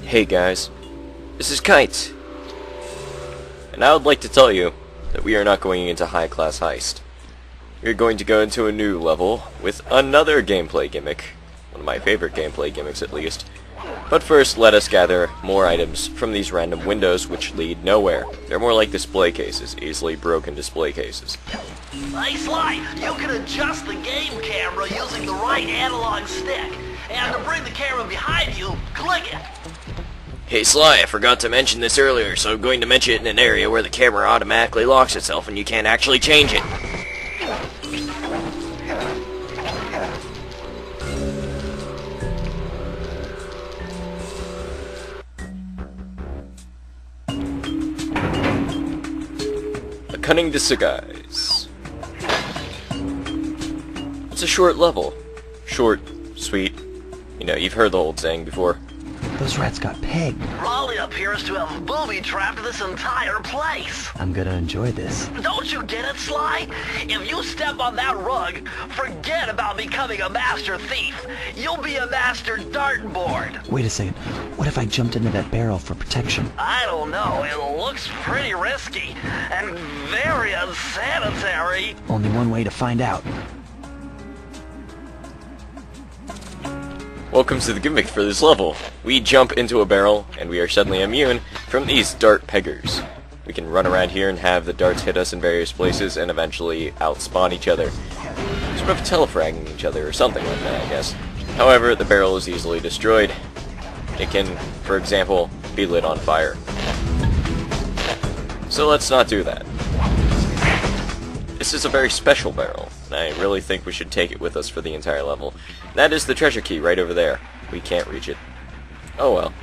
Hey guys, this is Kite, and I would like to tell you that we are not going into High Class Heist. We are going to go into a new level with another gameplay gimmick, one of my favorite gameplay gimmicks at least. But first, let us gather more items from these random windows which lead nowhere. They're more like display cases, easily broken display cases. Hey Sly, you can adjust the game camera using the right analog stick. And to bring the camera behind you, click it. Hey Sly, I forgot to mention this earlier, so I'm going to mention it in an area where the camera automatically locks itself and you can't actually change it. A Cunning disguise. It's a short level. Short, sweet. You know, you've heard the old saying before. Those rats got pegged. Raleigh appears to have booby-trapped this entire place. I'm gonna enjoy this. Don't you get it, Sly? If you step on that rug, forget about becoming a master thief. You'll be a master dartboard. Wait a second. What if I jumped into that barrel for protection? I don't know. It looks pretty risky and very unsanitary. Only one way to find out. Welcome to the gimmick for this level. We jump into a barrel, and we are suddenly immune from these dart peggers. We can run around here and have the darts hit us in various places and eventually outspawn each other. Sort of telefragging each other or something like that, I guess. However, the barrel is easily destroyed. It can, for example, be lit on fire. So let's not do that. This is a very special barrel, and I really think we should take it with us for the entire level. That is the treasure key right over there. We can't reach it. Oh well.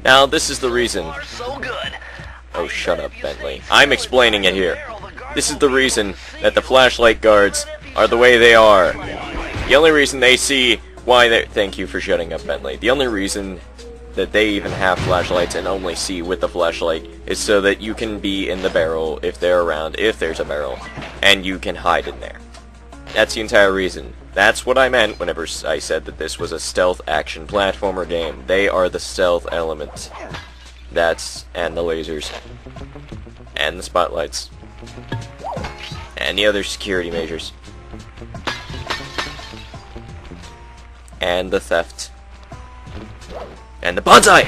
Now, this is the reason... Oh, shut up, Bentley. I'm explaining it here. This is the reason that the flashlight guards are the way they are. The only reason they see why they... Thank you for shutting up, Bentley. The only reason that they even have flashlights and only see with the flashlight is so that you can be in the barrel if they're around, if there's a barrel, and you can hide in there. That's the entire reason. That's what I meant whenever I said that this was a stealth action platformer game. They are the stealth element. And the lasers. And the spotlights. And the other security measures. And the theft. And the bonsai!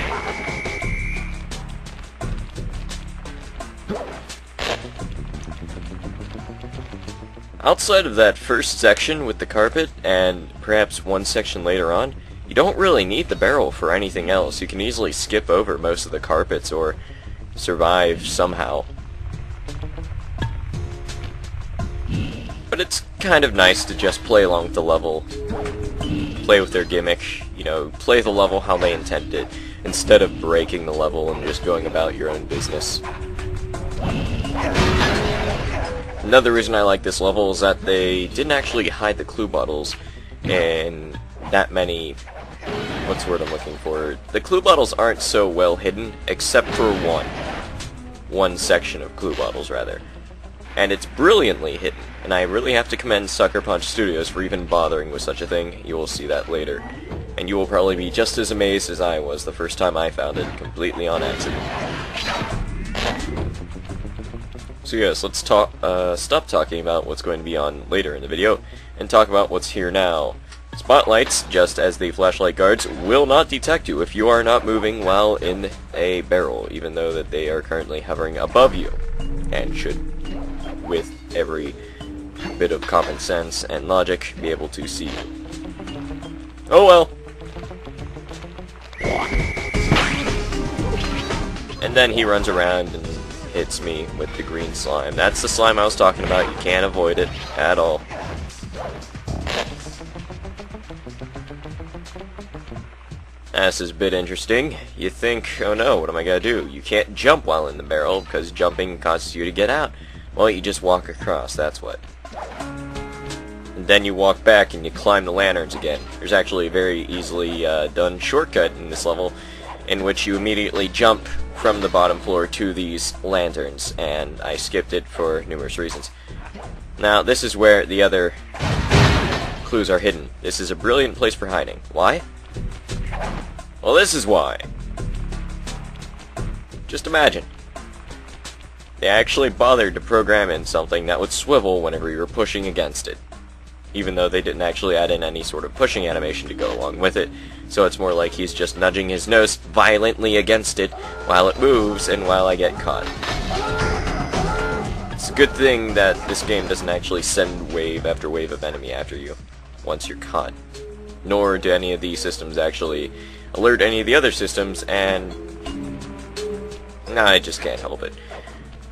Outside of that first section with the carpet, and perhaps one section later on, you don't really need the barrel for anything else. You can easily skip over most of the carpets or survive somehow. But it's kind of nice to just play along with the level. Play with their gimmick, you know, play the level how they intended it, instead of breaking the level and just going about your own business. Another reason I like this level is that they didn't actually hide the clue bottles in that many... What's the word I'm looking for? The clue bottles aren't so well hidden, except for one section of clue bottles, rather. And it's brilliantly hidden, and I really have to commend Sucker Punch Studios for even bothering with such a thing. You will see that later. And you will probably be just as amazed as I was the first time I found it, completely on accident. So yes, let's stop talking about what's going to be on later in the video, and talk about what's here now. Spotlights, just as the flashlight guards, will not detect you if you are not moving while in a barrel, even though that they are currently hovering above you, and should, with every bit of common sense and logic, be able to see you. Oh well. And then he runs around and hits me with the green slime. That's the slime I was talking about. You can't avoid it at all. This is a bit interesting. You think, oh no, what am I gonna do? You can't jump while in the barrel, because jumping causes you to get out. Well, you just walk across, that's what. And then you walk back and you climb the lanterns again. There's actually a very easily done shortcut in this level, in which you immediately jump from the bottom floor to these lanterns, and I skipped it for numerous reasons. Now, this is where the other clues are hidden. This is a brilliant place for hiding. Why? Well, this is why. Just imagine. They actually bothered to program in something that would swivel whenever you were pushing against it. Even though they didn't actually add in any sort of pushing animation to go along with it. So it's more like he's just nudging his nose violently against it while it moves and while I get caught. It's a good thing that this game doesn't actually send wave after wave of enemy after you once you're caught. Nor do any of these systems actually alert any of the other systems, and nah, I just can't help it.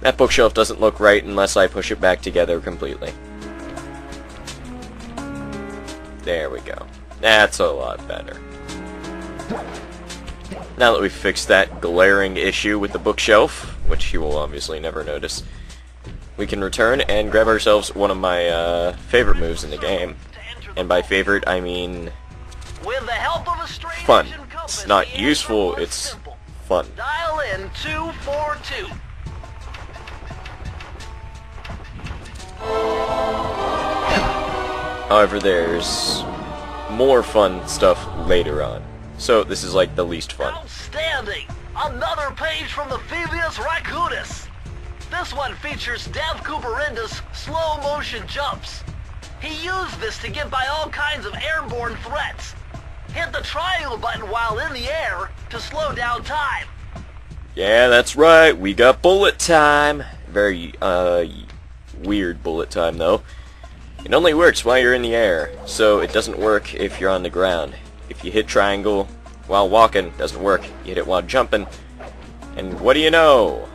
That bookshelf doesn't look right unless I push it back together completely. There we go. That's a lot better. Now that we've fixed that glaring issue with the bookshelf, which you will obviously never notice, we can return and grab ourselves one of my favorite moves in the game. And by favorite, I mean With the help of a strange fun. compass, It's not the answer useful, was it's simple. fun. Dial in 242. However, there's more fun stuff later on. So this is like the least fun. Outstanding! Another page from the Thievius Raccoonus. This one features Dev Cooperenda's slow motion jumps. He used this to get by all kinds of airborne threats. Hit the triangle button while in the air to slow down time. Yeah, that's right, we got bullet time. Very, weird bullet time, though. It only works while you're in the air, so it doesn't work if you're on the ground. If you hit triangle while walking, it doesn't work. You hit it while jumping, and what do you know?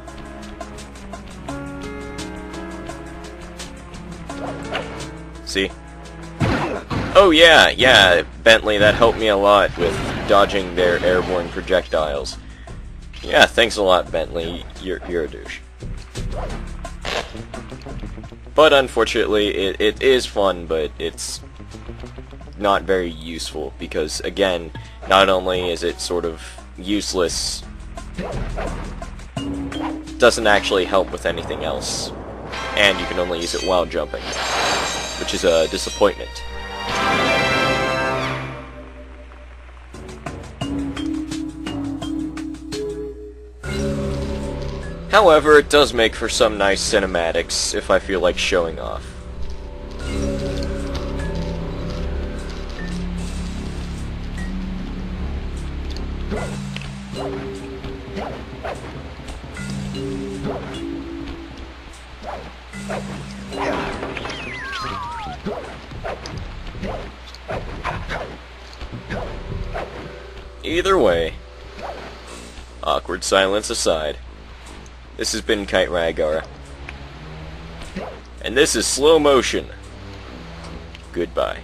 See? Oh yeah, Bentley, that helped me a lot with dodging their airborne projectiles. Yeah, thanks a lot, Bentley. You're a douche. But unfortunately, it is fun, but it's not very useful, because again, not only is it sort of useless, it doesn't actually help with anything else, and you can only use it while jumping, which is a disappointment. However, it does make for some nice cinematics if I feel like showing off. Either way, awkward silence aside, this has been Kite Ragara, and this is Slow Motion. Goodbye.